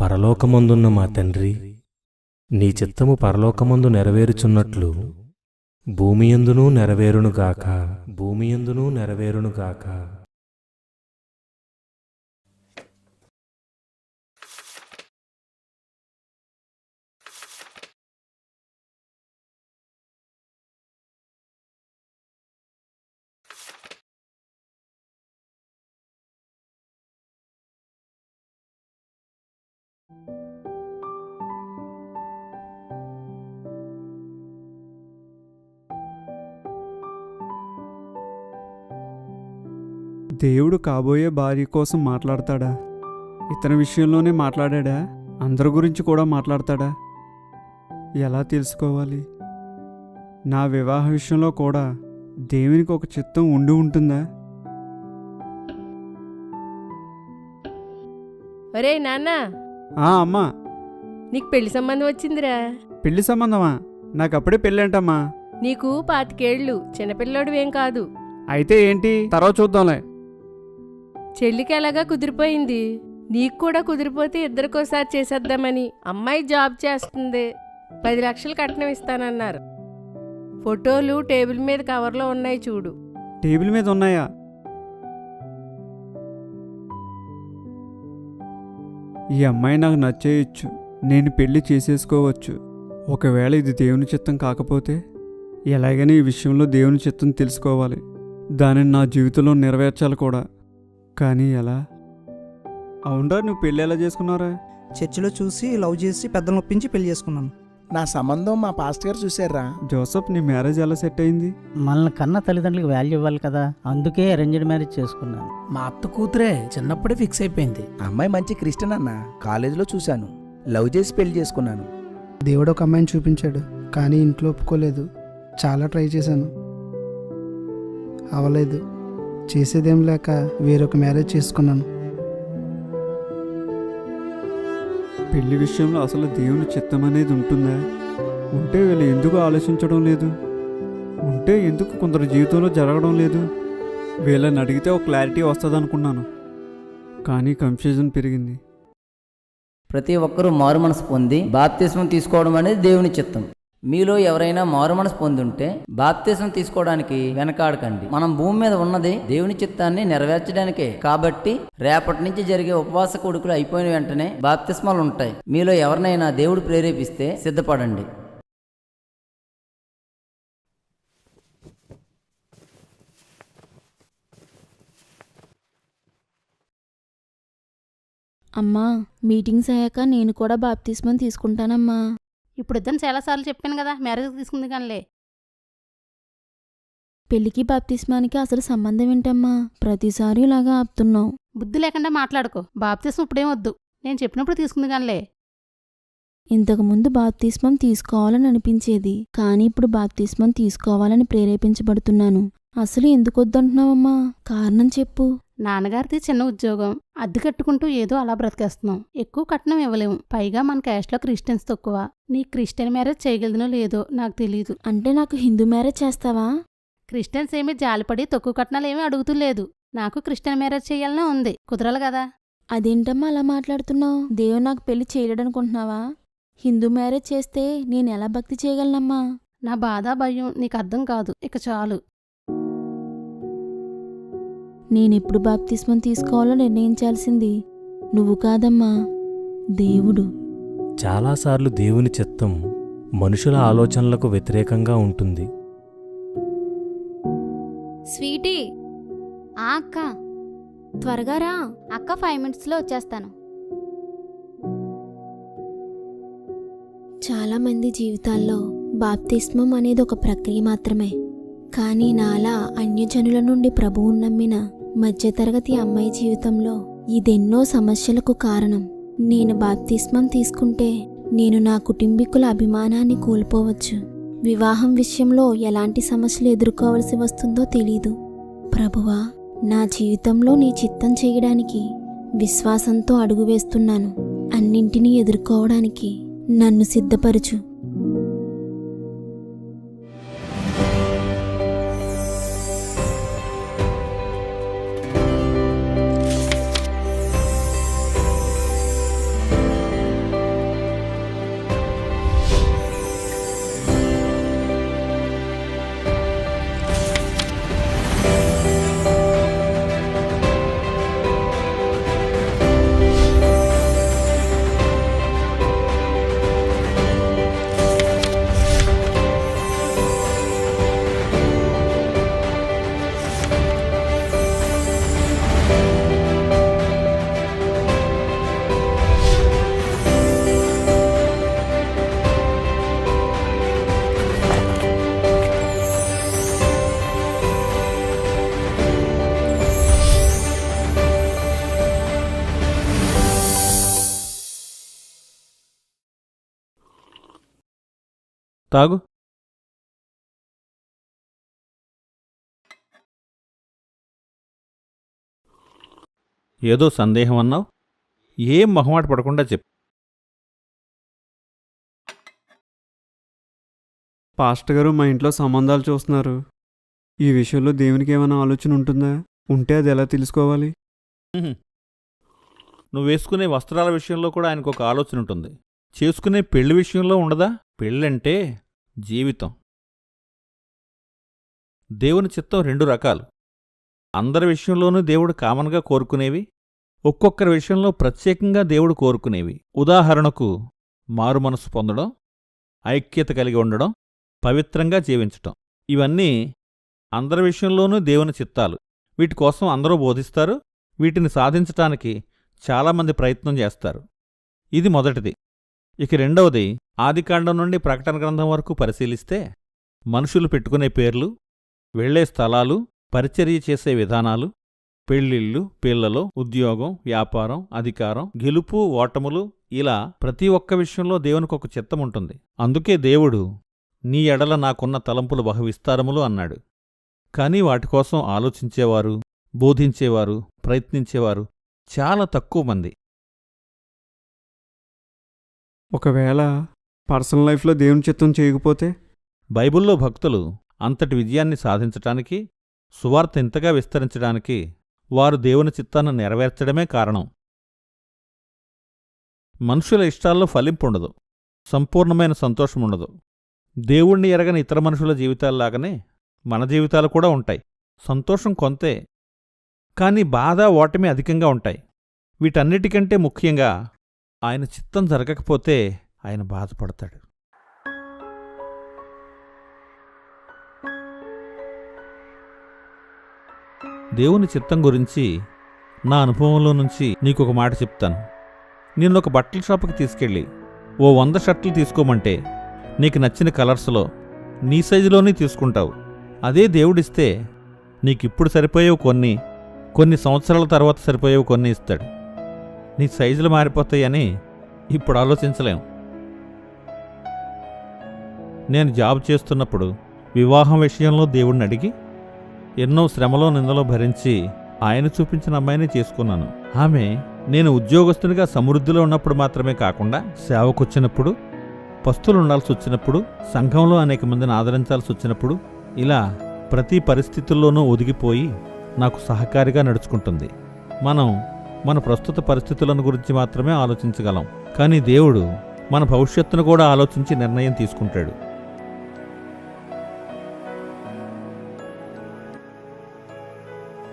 పరలోకమందున్న మా తండ్రి, నీ చిత్తము పరలోకమందు నెరవేరుచున్నట్లు భూమియందునూ నెరవేరునుగాక, భూమియందునూ నెరవేరునుగాక. దేవుడు కాబోయే భార్య కోసం మాట్లాడతాడా? ఇతని విషయంలోనే మాట్లాడా? అందరి గురించి కూడా మాట్లాడతాడా? ఎలా తెలుసుకోవాలి? నా వివాహ విషయంలో కూడా దేవునికి ఒక చిత్తం ఉండి ఉంటుందా? ఒరే నాన్న, అమ్మా, నీకు పెళ్లి సంబంధం వచ్చిందిరా. పెళ్లి సంబంధమా? నాకు అప్పుడే పెళ్ళేంటమ్మా? నీకు 25 ఏళ్ళు, చిన్నపిల్లోడువేం కాదు. అయితే ఏంటి, తర్వాత చూద్దాంలే. చెల్లికి ఎలాగా కుదిరిపోయింది, నీకు కూడా కుదిరిపోతే ఇద్దరికోసారి చేసేద్దామని. అమ్మాయి జాబ్ చేస్తుంది, 10 లక్షలు కట్నం ఇస్తానన్నారు. ఫోటోలు టేబుల్ మీద కవర్లో ఉన్నాయి చూడు. టేబుల్ మీద ఉన్నాయా? ఈ అమ్మాయి నాకు నచ్చేయచ్చు, నేను పెళ్లి చేసేసుకోవచ్చు. ఒకవేళ ఇది దేవుని చిత్తం కాకపోతే ఎలాగైనా ఈ విషయంలో దేవుని చిత్తం తెలుసుకోవాలి, దానిని నా జీవితంలో నెరవేర్చాలి కూడా. కానీ ఎలా? అవునరా, నువ్వు పెళ్ళి ఎలా చేసుకున్నారా? చర్చిలో చూసి లవ్ చేసి పెద్దలు ఒప్పించి పెళ్లి చేసుకున్నాను. నా సంబంధం మా పాస్టర్ గారు చూశారా. జోసఫ్, నీ మ్యారేజ్ ఎలా సెట్ అయింది? మనల్ని కన్న తల్లిదండ్రులకు వాల్యూ ఇవ్వాలి కదా, అందుకే అరేంజ్డ్ మ్యారేజ్ చేసుకున్నాను. మా అత్త కూతురే చిన్నప్పుడే ఫిక్స్ అయిపోయింది. అమ్మాయి మంచి క్రిస్టియన్ అన్న, కాలేజీలో చూశాను, లవ్ చేసి పెళ్లి చేసుకున్నాను. దేవుడు ఒక అమ్మాయిని చూపించాడు, కానీ ఇంట్లో ఒప్పుకోలేదు. చాలా ట్రై చేశాను, అవలేదు. చేసేదేం లేక వేరొక మ్యారేజ్ చేసుకున్నాను. పెళ్లి విషయంలో అసలు దేవుని చిత్తం అనేది ఉంటుందా? ఉంటే వీళ్ళు ఎందుకు ఆలోచించడం లేదు? ఉంటే ఎందుకు కొందరు జీవితంలో జరగడం లేదు? వీళ్ళని అడిగితే ఒక క్లారిటీ వస్తుంది అనుకున్నాను, కానీ కన్ఫ్యూజన్ పెరిగింది. ప్రతి ఒక్కరూ మారు మనసు పొంది బాప్తిస్మం తీసుకోవడం అనేది దేవుని చిత్తం. మీలో ఎవరైనా మారు మనసు పొందుంటే బాప్తిస్మం తీసుకోవడానికి వెనకాడకండి. మనం భూమి మీద ఉన్నది దేవుని చిత్తాన్ని నెరవేర్చడానికే. కాబట్టి రేపటి నుంచి జరిగే ఉపవాస కొడుకులు అయిపోయిన వెంటనే బాప్తిస్మాలు ఉంటాయి. మీలో ఎవరినైనా దేవుడు ప్రేరేపిస్తే సిద్ధపడండి. అమ్మా, మీటింగ్స్ అయ్యాక నేను కూడా బాప్తిస్మం తీసుకుంటానమ్మా. ఇప్పుడు ఇద్దరు చాలాసార్లు చెప్పాను కదా, మ్యారేజ్ తీసుకుంది కానిలే. పెళ్లికి బాప్తిస్మానికి అసలు సంబంధం ఏంటమ్మా? ప్రతిసారి ఇలాగా ఆపుతున్నావు. బుద్ధి లేకుండా మాట్లాడుకో. బాప్తిస్మం ఇప్పుడేం వద్దు, నేను చెప్పినప్పుడు తీసుకుంది కానిలే. ఇంతకుముందు బాప్తిస్మం తీసుకోవాలని అనిపించేది, కానీ ఇప్పుడు బాప్తిస్మం తీసుకోవాలని ప్రేరేపించబడుతున్నాను. అసలు ఎందుకు వద్దంటున్నావమ్మా? కారణం చెప్పు. నాన్నగారిది చిన్న ఉద్యోగం, అద్దె కట్టుకుంటూ ఏదో అలా బ్రతికేస్తున్నాం. ఎక్కువ కట్నం ఇవ్వలేము, పైగా మన క్యాస్ట్లో క్రిస్టియన్స్ తక్కువ. నీ క్రిస్టియన్ మ్యారేజ్ చేయగలదో లేదో నాకు తెలీదు. అంటే నాకు హిందూ మ్యారేజ్ చేస్తావా? క్రిస్టియన్స్ ఏమీ జాలిపడి తక్కువ కట్నాలు ఏమీ అడుగుతులేదు. నాకు క్రిస్టియన్ మ్యారేజ్ చేయాలనే ఉంది, కుదరాలి కదా. అదేంటమ్మా అలా మాట్లాడుతున్నావు? దేవుడు నాకు పెళ్లి చేయలేడనుకుంటున్నావా? హిందూ మ్యారేజ్ చేస్తే నేను ఎలా భక్తి చేయగలనమ్మా? నా బాధ భయం నీకు అర్థం కాదు, ఇక చాలు. నేనెప్పుడు బాప్తిస్మం తీసుకోవాలో నిర్ణయించాల్సింది నువ్వు కాదమ్మా, దేవుడు. చాలాసార్లు దేవుని చిత్తం మనుషుల ఆలోచనలకు వ్యతిరేకంగా ఉంటుంది. స్వీటీ, అక్క త్వరగా రా అక్క, 5 మినిట్స్లో వచ్చేస్తాను. చాలామంది జీవితాల్లో బాప్తిస్మం అనేది ఒక ప్రక్రియ మాత్రమే. కానీ నాలా అన్యజనుల నుండి ప్రభువును నమ్మిన మధ్యతరగతి అమ్మాయి జీవితంలో ఇదెన్నో సమస్యలకు కారణం. నేను బాప్తిస్మం తీసుకుంటే నేను నా కుటుంబీకుల అభిమానాన్ని కోల్పోవచ్చు. వివాహం విషయంలో ఎలాంటి సమస్యలు ఎదుర్కోవలసి వస్తుందో తెలీదు. ప్రభువా, నా జీవితంలో నీ చిత్తం చేయడానికి విశ్వాసంతో అడుగు వేస్తున్నాను. అన్నింటినీ ఎదుర్కోవడానికి నన్ను సిద్ధపరచు. తాగు. ఏదో సందేహం అన్నావు, ఏం మొహమాట పడకుండా చెప్పు. పాస్టర్ గారు మా ఇంట్లో సంబంధాలు చూస్తున్నారు. ఈ విషయంలో దేవునికి ఏమైనా ఆలోచన ఉంటుందా? ఉంటే అది ఎలా తెలుసుకోవాలి? నువ్వు వేసుకునే వస్త్రాల విషయంలో కూడా ఆయనకు ఒక ఆలోచన ఉంటుంది. చేసుకునే పెళ్లి విషయంలో ఉండదా? పెళ్ళంటే జీవితం. దేవుని చిత్తం 2 రకాలు. అందరి విషయంలోనూ దేవుడు కామన్గా కోరుకునేవి, ఒక్కొక్కరి విషయంలో ప్రత్యేకంగా దేవుడు కోరుకునేవి. ఉదాహరణకు మారు మనసు పొందడం, ఐక్యత కలిగి ఉండడం, పవిత్రంగా జీవించటం. ఇవన్నీ అందరి విషయంలోనూ దేవుని చిత్తాలు. వీటి కోసం అందరూ బోధిస్తారు. వీటిని సాధించటానికి చాలామంది ప్రయత్నం చేస్తారు. ఇది మొదటిది. ఇక రెండవది, ఆదికాండం నుండి ప్రకటన గ్రంథం వరకు పరిశీలిస్తే మనుషులు పెట్టుకునే పేర్లు, వెళ్లే స్థలాలు, పరిచర్య చేసే విధానాలు, పెళ్ళిళ్ళు, పిల్లలు, ఉద్యోగం, వ్యాపారం, అధికారం, గెలుపు, ఓటములు, ఇలా ప్రతి ఒక్క విషయంలో దేవునికొక చిత్తముంటుంది. అందుకే దేవుడు నీ ఎడల నాకున్న తలంపులు బహు విస్తారములు అన్నాడు. కానీ వాటికోసం ఆలోచించేవారు, బోధించేవారు, ప్రయత్నించేవారు చాలా తక్కువ మంది. ఒకవేళ పర్సనల్ లైఫ్లో దేవుని చిత్తం చేయకపోతే? బైబిల్లో భక్తులు అంతటి విజయాన్ని సాధించటానికి, సువార్త ఇంతగా విస్తరించడానికి వారు దేవుని చిత్తాన్ని నెరవేర్చడమే కారణం. మనుషుల ఇష్టాల్లో ఫలింపుండదు, సంపూర్ణమైన సంతోషముండదు. దేవుణ్ణి ఎరగని ఇతర మనుషుల జీవితాల్లాగానే మన జీవితాలు కూడా ఉంటాయి. సంతోషం కొంతే, కానీ బాధ, ఓటమి అధికంగా ఉంటాయి. వీటన్నిటికంటే ముఖ్యంగా ఆయన చిత్తం జరగకపోతే ఆయన బాధపడతాడు. దేవుని చిత్తం గురించి నా అనుభవంలో నుంచి నీకొక మాట చెప్తాను. నిన్నొక బట్టల షాపుకి తీసుకెళ్ళి ఓ 100 షర్ట్లు తీసుకోమంటే నీకు నచ్చిన కలర్స్లో నీ సైజులోనే తీసుకుంటావు. అదే దేవుడిస్తే నీకిప్పుడు సరిపోయేవి కొన్ని సంవత్సరాల తర్వాత సరిపోయేవి కొన్ని ఇస్తాడు. నీ సైజులు మారిపోతాయని ఇప్పుడు ఆలోచించలేం. నేను జాబ్ చేస్తున్నప్పుడు వివాహం విషయంలో దేవుడిని అడిగి ఎన్నో శ్రమలో నిందలో భరించి ఆయన చూపించిన అమ్మాయిని చేసుకున్నాను. ఆమె నేను ఉద్యోగస్తునిగా సమృద్ధిలో ఉన్నప్పుడు మాత్రమే కాకుండా సేవకొచ్చినప్పుడు, పస్తులు ఉండాల్సి వచ్చినప్పుడు, సంఘంలో అనేక మందిని ఆదరించాల్సి వచ్చినప్పుడు, ఇలా ప్రతి పరిస్థితుల్లోనూ ఒదిగిపోయి నాకు సహకారిగా నడుచుకుంటుంది. మనం మన ప్రస్తుత పరిస్థితులను గురించి మాత్రమే ఆలోచించగలం, కానీ దేవుడు మన భవిష్యత్తును కూడా ఆలోచించి నిర్ణయం తీసుకుంటాడు.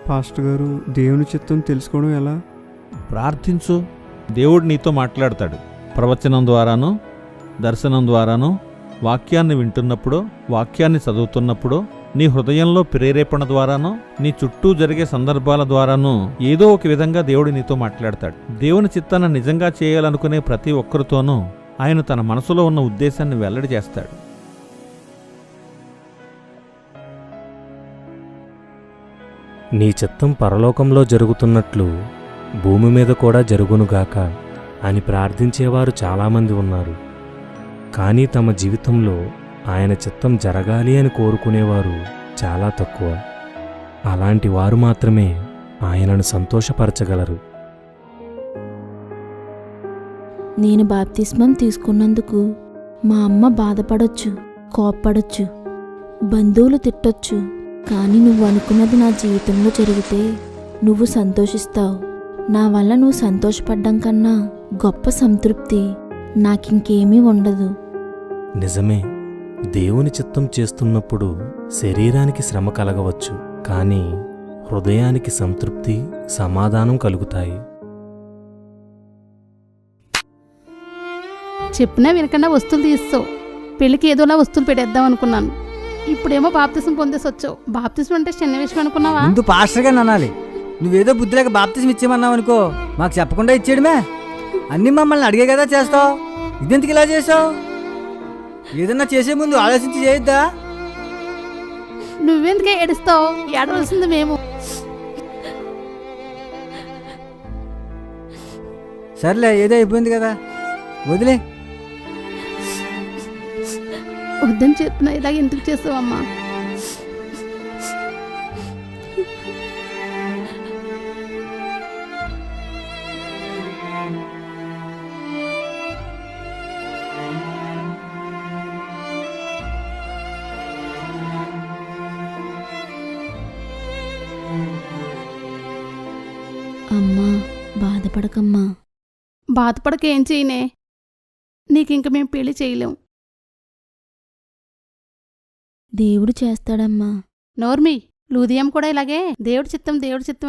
పాస్టర్ గారు, దేవుని చిత్తం తెలుసుకోవడం ఎలా? ప్రార్థించు, దేవుడు నీతో మాట్లాడతాడు. ప్రవచనం ద్వారానో, దర్శనం ద్వారానో, వాక్యాన్ని వింటున్నప్పుడో, వాక్యాన్ని చదువుతున్నప్పుడో, నీ హృదయంలో ప్రేరేపణ ద్వారానో, నీ చుట్టూ జరిగే సందర్భాల ద్వారానో ఏదో ఒక విధంగా దేవుడు నీతో మాట్లాడతాడు. దేవుని చిత్తాన్ని నిజంగా చేయాలనుకునే ప్రతి ఒక్కరితోనూ ఆయన తన మనసులో ఉన్న ఉద్దేశాన్ని వెల్లడి చేస్తాడు. నీ చిత్తం పరలోకంలో జరుగుతున్నట్లు భూమి మీద కూడా జరుగునుగాక అని ప్రార్థించేవారు చాలామంది ఉన్నారు. కానీ తమ జీవితంలో ఆయన చిత్తం జరగాలి అని కోరుకునేవారు చాలా తక్కువ. అలాంటి వారు మాత్రమే ఆయనను సంతోషపరచగలరు. నేను బాప్తిస్మం తీసుకున్నందుకు మా అమ్మ బాధపడొచ్చు, కోప్పడొచ్చు, బంధువులు తిట్టొచ్చు. కానీ నువ్వు అనుకున్నది నా జీవితంలో జరిగితే నువ్వు సంతోషిస్తావు. నా వల్ల నువ్వు సంతోషపడ్డం కన్నా గొప్ప సంతృప్తి నాకింకేమీ ఉండదు. నిజమే, దేవుని చిత్తం చేస్తున్నప్పుడు శరీరానికి శ్రమ కలగవచ్చు, కానీ హృదయానికి సంతృప్తి, సమాధానం కలుగుతాయి. చెప్పినా వినకుండా వస్తువులు తీస్తావు. పెళ్ళికి ఏదోలా వస్తువులు పెట్టేద్దాం అనుకున్నాను. ఇప్పుడేమో బాప్తిసం పొందేసి వచ్చావు. బాప్తిసం అంటే చిన్న విషయం అనుకున్నావా? ముందు పాస్టర్గా అనాలి. నువ్వేదో బుద్ధిలేక బాప్తిసం ఇచ్చేయమన్నావు అనుకో, మాకు చెప్పకుండా ఇచ్చేయడమే. అన్నీ మమ్మల్ని అడిగే కదా చేస్తావు. ఇదెందుకు ఇలా చేసావు? ఏదన్నా చేసే ముందు ఆలోచించి చేయొద్దా? నువ్వెందుకే ఏడుస్తావు? ఏడవలసింది మేము. సర్లే, ఏదో అయిపోయింది కదా, వదిలే. వద్దని చెప్పినా ఇలాగ ఎందుకు చేస్తావమ్మా? అమ్మా, బాధపడకమ్మా. బాధపడక ఏం చేయనే? నీకింక మేము పెళ్లి చేయలేం. దేవుడు చేస్తాడమ్మా. నోర్మి, లూదియం కూడా ఇలాగే దేవుడి చిత్తం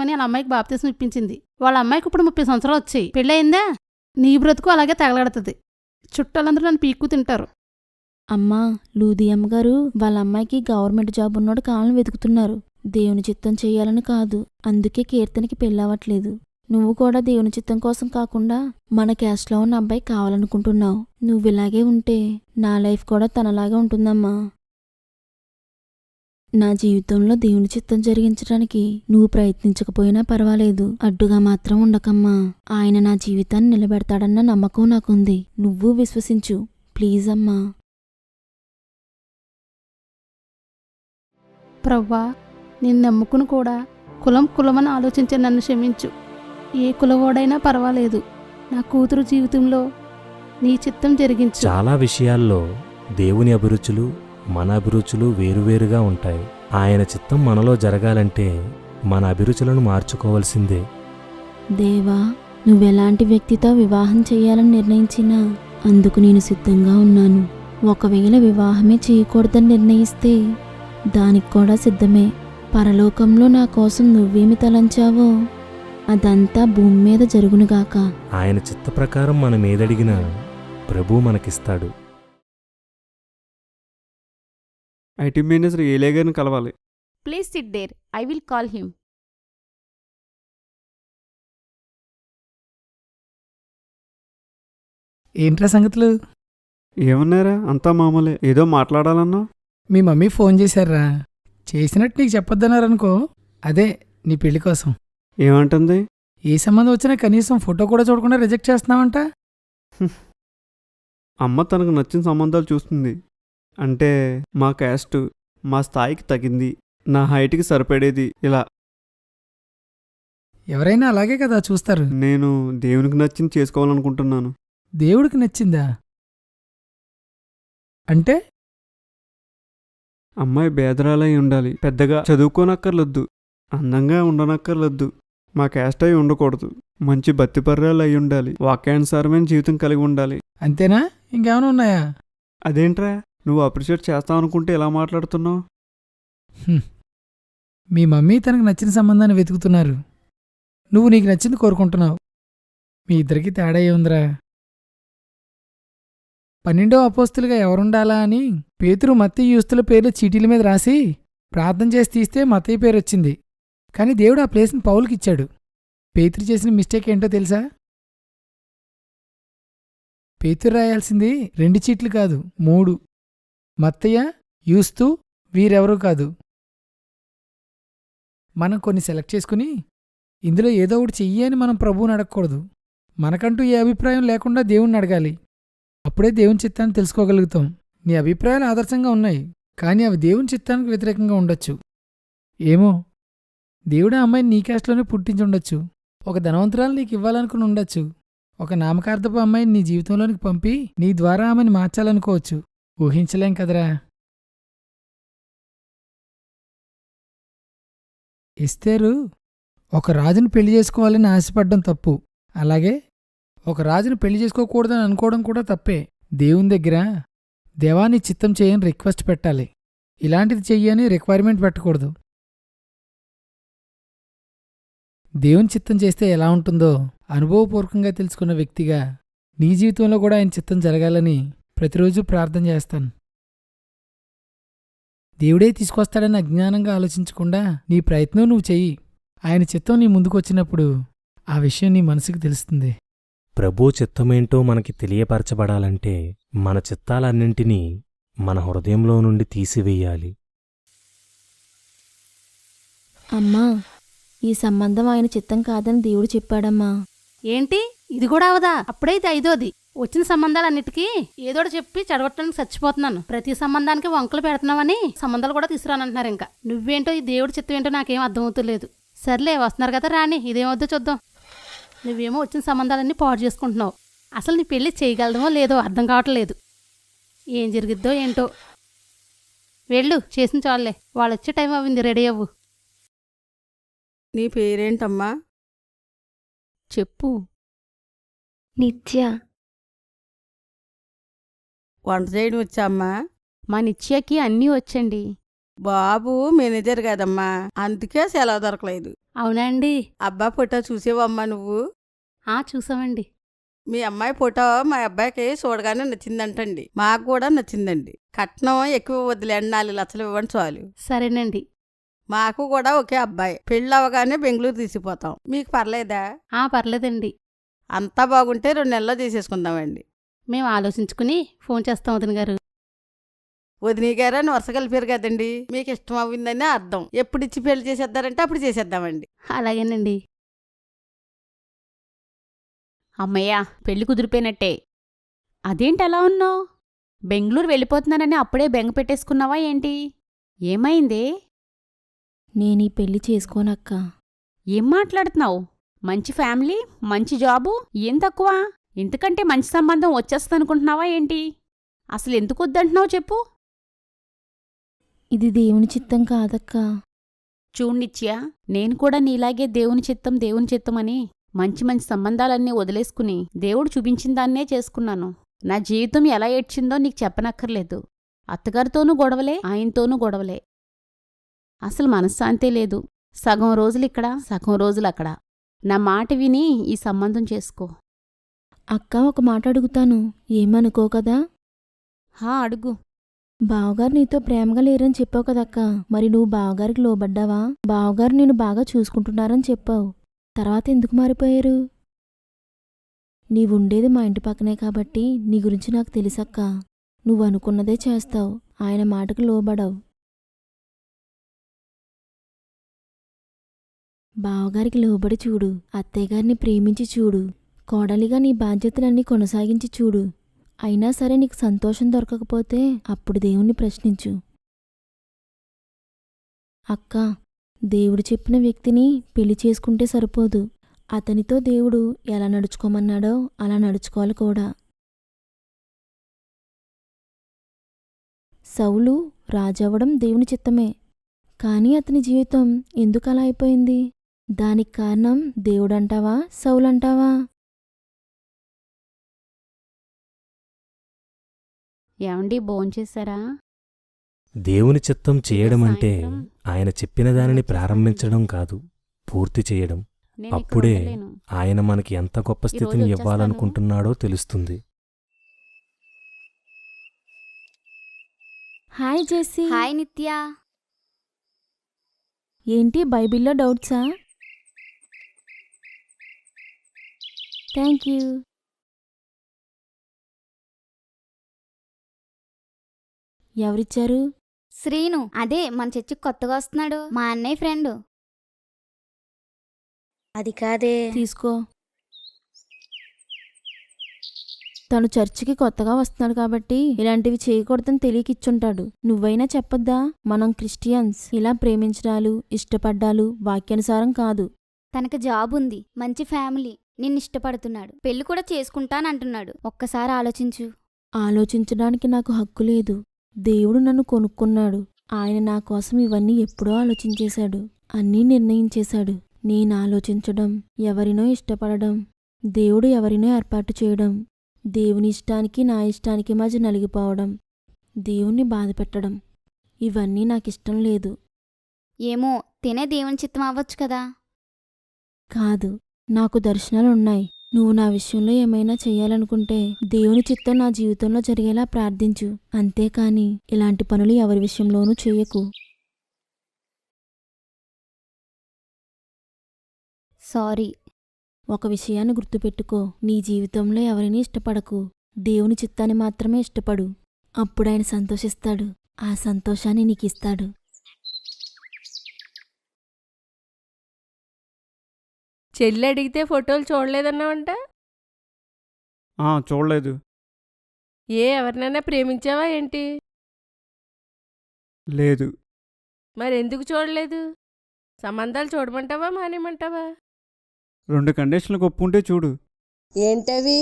అని వాళ్ళ అమ్మాయికి బాప్తీసం ఇప్పించింది. వాళ్ళ అమ్మాయికి ఇప్పుడు 30 సంవత్సరాలు వచ్చాయి. పెళ్ళయిందా? నీ బ్రతుకు అలాగే తగలడుతుంది. చుట్టాలందరూ నన్ను పీక్కు తింటారు. అమ్మా, లూదియమ్మ గారు వాళ్ళ అమ్మాయికి గవర్నమెంట్ జాబ్ ఉన్నోడు కావాలని వెతుకుతున్నారు. దేవుని చిత్తం చేయాలని కాదు. అందుకే కీర్తనకి పెళ్ళవట్లేదు. నువ్వు కూడా దేవుని చిత్తం కోసం కాకుండా మన క్యాస్ట్లో ఉన్న అబ్బాయి కావాలనుకుంటున్నావు. నువ్వు ఇలాగే ఉంటే నా లైఫ్ కూడా తనలాగే ఉంటుందమ్మా. నా జీవితంలో దేవుని చిత్తం జరిగించడానికి నువ్వు ప్రయత్నించకపోయినా పర్వాలేదు. అడ్డుగా మాత్రం ఉండకమ్మా. ఆయన నా జీవితాన్ని నిలబెడతాడన్న నమ్మకం నాకుంది. నువ్వు విశ్వసించు ప్లీజ్ అమ్మా. ప్రవ్వా, నేను నమ్ముకుని కూడా కులమని ఆలోచించే నన్ను క్షమించు. ఏ కులవాడైనా పర్వాలేదు. నా కూతురు జీవితంలో నీ చిత్తం జరిగించు. చాలా విషయాల్లో దేవుని అభిరుచులు మన అభిరుచులు వేరువేరుగా ఉంటాయి. ఆయన చిత్తం మనలో జరగాలంటే మన అభిరుచులను మార్చుకోవాల్సిందే. దేవా, నువ్వెలాంటి వ్యక్తితో వివాహం చేయాలని నిర్ణయించినా అందుకు నేను సిద్ధంగా ఉన్నాను. ఒకవేళ వివాహమే చేయకూడదని నిర్ణయిస్తే దానికి కూడా సిద్ధమే. పరలోకంలో నా కోసం నువ్వేమి తలంచావో అదంతా భూమి మీద జరుగునుగాక. ఆయన చిత్త ప్రకారం మనం ఏదడిగినా ప్రభు మనకిస్తాడు. ఐటీ మేనేజర్ ఏలే గారిని కలవాలి. Please sit there, I will call him. ఏంట్రా సంగతులు? ఏమన్నారా? అంతా మామూలే. ఏదో మాట్లాడాలన్నా? మీ మమ్మీ ఫోన్ చేశారా? చేసినట్టు నీకు చెప్పొద్దన్నారనుకో. అదే నీ పెళ్లి కోసం. ఏమంటుంది? ఏ సంబంధం వచ్చినా కనీసం ఫోటో కూడా చూడకుండా రిజెక్ట్ చేస్తున్నావంట. అమ్మ తనకు నచ్చిన సంబంధాలు చూస్తుంది. అంటే మా క్యాస్ట్ మా స్థాయికి తగింది, నా హైట్కి సరిపడేది, ఇలా. ఎవరైనా అలాగే కదా చూస్తారు. నేను దేవునికి నచ్చింది చేసుకోవాలనుకుంటున్నాను. దేవుడికి నచ్చిందా? అంటే అమ్మాయి బేదరాలై ఉండాలి. పెద్దగా చదువుకోనక్కర్లొద్దు, అందంగా ఉండనక్కర్లొద్దు, మా క్యాస్ట్ అయి ఉండకూడదు, మంచి బత్తిపర్రాలు అయి ఉండాలి, వాక్యానుసారమైన జీవితం కలిగి ఉండాలి. అంతేనా? ఇంకేమైనా ఉన్నాయా? అదేంట్రా, నువ్వు అప్రిషియేట్ చేస్తావనుకుంటే ఎలా మాట్లాడుతున్నావు? మీ మమ్మీ తనకు నచ్చిన సంబంధాన్ని వెతుకుతున్నారు. నువ్వు నీకు నచ్చింది కోరుకుంటున్నావు. మీ ఇద్దరికి తేడా ఏముందిరా? 12వ అపోస్తులుగా ఎవరుండాలా అని పేతురు మత్తయి యూస్తుల పేర్లు చీటీల మీద రాసి ప్రార్థన చేసి తీస్తే మత్తయి పేరు వచ్చింది. కానీ దేవుడు ఆ ప్లేస్ని పౌలుకి ఇచ్చాడు. పేతురు చేసిన మిస్టేక్ ఏంటో తెలుసా? పేతురు రాయాల్సింది 2 చీట్లు కాదు, 3. మత్తయ్య, యూస్తు వీరెవరూ కాదు. మనం కొన్ని సెలెక్ట్ చేసుకుని ఇందులో ఏదో ఒకటి చెయ్యి అని మనం ప్రభువుని అడగకూడదు. మనకంటూ ఏ అభిప్రాయం లేకుండా దేవుణ్ణి అడగాలి. అప్పుడే దేవుని చిత్తాన్ని తెలుసుకోగలుగుతాం. నీ అభిప్రాయాలు ఆదర్శంగా ఉన్నాయి, కానీ అవి దేవుని చిత్తానికి వ్యతిరేకంగా ఉండొచ్చు. ఏమో, దేవుడే అమ్మాయిని నీ క్యాస్ట్లోనే పుట్టించుండొచ్చు. ఒక ధనవంతురాలు నీకు ఇవ్వాలనుకుని ఉండొచ్చు. ఒక నామకార్థపు అమ్మాయిని నీ జీవితంలోనికి పంపి నీ ద్వారా ఆమెను మార్చాలనుకోవచ్చు. ఊహించలేం కదరా. ఎస్తేరు ఒక రాజును పెళ్లి చేసుకోవాలని ఆశపడ్డం తప్పు. అలాగే ఒక రాజును పెళ్లి చేసుకోకూడదని అనుకోవడం కూడా తప్పే. దేవుని దగ్గర దేవాన్ని చిత్తం చేయని రిక్వెస్ట్ పెట్టాలి. ఇలాంటిది చెయ్యని రిక్వైర్మెంట్ పెట్టకూడదు. దేవుని చిత్తం చేస్తే ఎలా ఉంటుందో అనుభవపూర్వకంగా తెలుసుకున్న వ్యక్తిగా నీ జీవితంలో కూడా ఆయన చిత్తం జరగాలని ప్రతిరోజు ప్రార్థన చేస్తాను. దేవుడే తీసుకొస్తాడని అజ్ఞానంగా ఆలోచించకుండా నీ ప్రయత్నం నువ్వు చెయ్యి. ఆయన చిత్తం నీ ముందుకు వచ్చినప్పుడు ఆ విషయం నీ మనసుకు తెలుస్తుంది. ప్రభు చిత్తమేంటో మనకి తెలియపరచబడాలంటే మన చిత్తాలన్నింటినీ మన హృదయంలో నుండి తీసివేయాలి. అమ్మా, ఈ సంబంధం ఆయన చిత్తం కాదని దేవుడు చెప్పాడమ్మా. ఏంటి? ఇది కూడా అవదా? అప్పుడైతే 5వది. వచ్చిన సంబంధాలన్నిటికీ ఏదోటి చెప్పి చెడగొట్టడానికి చచ్చిపోతున్నాను. ప్రతి సంబంధానికి వంకలు పెడుతున్నావని సంబంధాలు కూడా తీసుకురానంటున్నారు. ఇంకా నువ్వేంటో ఈ దేవుడి చిత్తం ఏంటో నాకేం అర్థమవుతలేదు. సర్లే, వస్తున్నారు కదా, రాని, ఇదేమవుద్దో చూద్దాం. నువ్వేమో వచ్చిన సంబంధాలన్నీ పాడు చేసుకుంటున్నావు. అసలు నీ పెళ్లి చేయగలదమో లేదో అర్థం కావట్లేదు. ఏం జరిగిద్దో ఏంటో. వెళ్ళు, చేసిన చాలులే. వాళ్ళు వచ్చే టైం అవ్వింది, రెడీ అవ్వు. నీ పేరేంటమ్మా? చెప్పు. నిత్య. వంట చేయడం వచ్చామ్మా? మా నిత్యకి అన్నీ వచ్చండి. బాబు మేనేజర్ కదమ్మా, అందుకే సెలవు దొరకలేదు. అవునండి. అబ్బా ఫోటో చూసేవమ్మా నువ్వు? చూసామండి. మీ అమ్మాయి ఫోటో మా అబ్బాయికి చూడగానే నచ్చిందంటండి. మాకు కూడా నచ్చిందండి. కట్నం ఎక్కువ వదిలేండి, 4 లక్షలు ఇవ్వండి చాలు. సరేనండి. మాకు కూడా ఒకే అబ్బాయి. పెళ్ళి అవగానే బెంగళూరు తీసిపోతాం. మీకు పర్లేదా? పర్లేదండి. అంతా బాగుంటే 2 నెలల్లో చేసేసుకుందామండి. మేము ఆలోచించుకుని ఫోన్ చేస్తాం వదిన గారు. వదినీ గారు అని వరుస కలిపారు కదండి, మీకు ఇష్టం అవ్విందని అర్థం. ఎప్పుడు ఇచ్చి పెళ్లి చేసేద్దారంటే అప్పుడు చేసేద్దామండి. అలాగేనండి. అమ్మయ్యా, పెళ్లి కుదిరిపోయినట్టే. అదేంటి అలా ఉన్నావు? బెంగళూరు వెళ్ళిపోతున్నానని అప్పుడే బెంగ పెట్టేసుకున్నావా ఏంటి? ఏమైందే? నేనీ పెళ్లి చేసుకోనక్క. ఏం మాట్లాడుతున్నావు? మంచి ఫ్యామిలీ, మంచి జాబు, ఏం తక్కువ? ఇంతకంటే మంచి సంబంధం వచ్చేస్తుందనుకుంటున్నావా ఏంటి? అసలు ఎందుకు వద్దంటున్నావు చెప్పు. ఇది దేవుని చిత్తం కాదక్కా. చూడ్నిత్యా, నేను కూడా నీలాగే దేవుని చిత్తం అని మంచి మంచి సంబంధాలన్నీ వదిలేసుకుని దేవుడు చూపించిన దాన్నే చేసుకున్నాను. నా జీవితం ఎలా ఏడ్చిందో నీకు చెప్పనక్కర్లేదు. అత్తగారితోనూ గొడవలే, ఆయనతోనూ గొడవలే. అసలు మనశ్శాంతే లేదు. సగం రోజులిక్కడ, సగం రోజులక్కడ. నా మాట విని ఈ సంబంధం చేసుకో. అక్క, ఒక మాట అడుగుతాను, ఏమనుకో కదా? అడుగు. బావగారు నీతో ప్రేమగా లేరని చెప్పావు కదక్క, మరి నువ్వు బావగారికి లోబడ్డావా? బావగారు నేను బాగా చూసుకుంటున్నారని చెప్పావు, తర్వాత ఎందుకు మారిపోయారు? నీవుండేది మా ఇంటి పక్కనే కాబట్టి నీ గురించి నాకు తెలుసక్క. నువ్వు అనుకున్నదే చేస్తావు, ఆయన మాటకు లోబడవు. బావగారికి లోబడి చూడు, అత్తయ్యగారిని ప్రేమించి చూడు, కోడలిగా నీ బాధ్యతలన్నీ కొనసాగించి చూడు. అయినా సరే నీకు సంతోషం దొరకకపోతే అప్పుడు దేవుణ్ణి ప్రశ్నించు. అక్క, దేవుడు చెప్పిన వ్యక్తిని పెళ్లి చేసుకుంటే సరిపోదు. అతనితో దేవుడు ఎలా నడుచుకోమన్నాడో అలా నడుచుకోవాలి కూడా. సౌలు రాజవ్వడం దేవుని చిత్తమే, కానీ అతని జీవితం ఎందుకలా అయిపోయింది? దానికి కారణం దేవుడంటావా, సౌలంటావా? ఏమండి, భోంచేశారా? దేవుని చిత్తం చేయడమంటే ఆయన చెప్పిన దానిని ప్రారంభించడం కాదు, పూర్తి చేయడం. అప్పుడే ఆయన మనకి ఎంత గొప్ప స్థితిని ఇవ్వాలనుకుంటున్నాడో తెలుస్తుంది. Hi Jessie. హాయ్ నిత్య. ఏంటి బైబిల్లో డౌట్సా? Thank you. ఎవరిచ్చారు? శ్రీను, అదే మన చర్చికి కొత్తగా వస్తున్నాడు, మా అన్నయ్య ఫ్రెండ్. అది కాదే. తీసుకో. తను చర్చికి కొత్తగా వస్తున్నాడు కాబట్టి ఇలాంటివి చేయకూడదని తెలియకిచ్చుంటాడు. నువ్వైనా చెప్పొద్దా? మనం క్రిస్టియన్స్ ఇలా ప్రేమించడాలు, ఇష్టపడ్డాలు వాక్యానుసారం కాదు. తనకు జాబ్ ఉంది, మంచి ఫ్యామిలీ, నిన్ను ఇష్టపడుతున్నాడు, పెళ్లి కూడా చేసుకుంటానంటున్నాడు. ఒక్కసారి ఆలోచించు. ఆలోచించడానికి నాకు హక్కు లేదు. దేవుడు నన్ను కొనుక్కున్నాడు. ఆయన నా కోసం ఇవన్నీ ఎప్పుడో ఆలోచించేశాడు, అన్నీ నిర్ణయించేశాడు. నేను ఆలోచించడం, ఎవరినో ఇష్టపడడం, దేవుడు ఎవరినో ఏర్పాటు చేయడం, దేవుని ఇష్టానికి నా ఇష్టానికి మధ్య నలిగిపోవడం, దేవుణ్ణి బాధపెట్టడం, ఇవన్నీ నాకిష్టం లేదు. ఏమో, తినే దేవుని చిత్తం అవ్వచ్చు కదా. కాదు, నాకు దర్శనాలున్నాయి. నువ్వు నా విషయంలో ఏమైనా చెయ్యాలనుకుంటే దేవుని చిత్తం నా జీవితంలో జరిగేలా ప్రార్థించు, అంతేకాని ఇలాంటి పనులు ఎవరి విషయంలోనూ చెయ్యకు. సారీ. ఒక విషయాన్ని గుర్తుపెట్టుకో, నీ జీవితంలో ఎవరిని ఇష్టపడకు, దేవుని చిత్తాన్ని మాత్రమే ఇష్టపడు. అప్పుడు ఆయన సంతోషిస్తాడు, ఆ సంతోషాన్ని నీకిస్తాడు. చెల్లి అడిగితే ఫోటోలు చూడలేదన్నావంట? చూడలేదు. ఎవరినైనా ప్రేమించావా ఏంటి? లేదు. మరెందుకు చూడలేదు? సంబంధాలు చూడమంటావా మానేమంటావా? 2 కండిషన్లకు ఒప్పుకుంటే చూడు. ఏంటవి?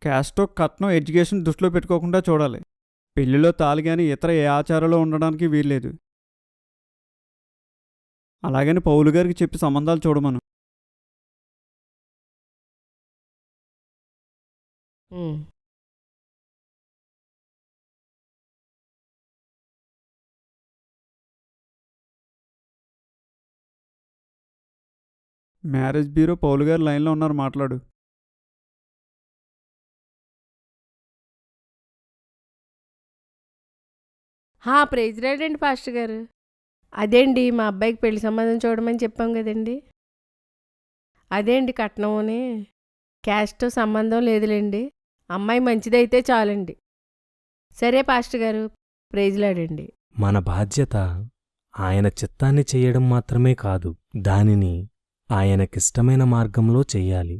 క్యాస్టో కట్నం ఎడ్యుకేషన్ దృష్టిలో పెట్టుకోకుండా చూడాలి. పెళ్లిలో తాళి కానీ ఇతర ఏ ఆచారాలు ఉండడానికి వీల్లేదు. అలాగని పౌలు గారికి చెప్పి సంబంధాలు చూడమను. మ్యారేజ్ బ్యూరో పౌలు గారు లైన్లో ఉన్నారు, మాట్లాడు. ప్రైజ్ రాడండి పాస్టర్ గారు. అదేండి మా అబ్బాయికి పెళ్లి సంబంధం చూడమని చెప్పాం కదండి. అదేండి కట్నమని క్యాస్ట్తో సంబంధం లేదులేండి, అమ్మాయి మంచిదైతే చాలండి. సరే పాస్టర్ గారు, ప్రైజ్ లాడండి. మన బాధ్యత ఆయన చిత్తాన్ని చెయ్యడం మాత్రమే కాదు, దానిని ఆయనకిష్టమైన మార్గంలో చెయ్యాలి.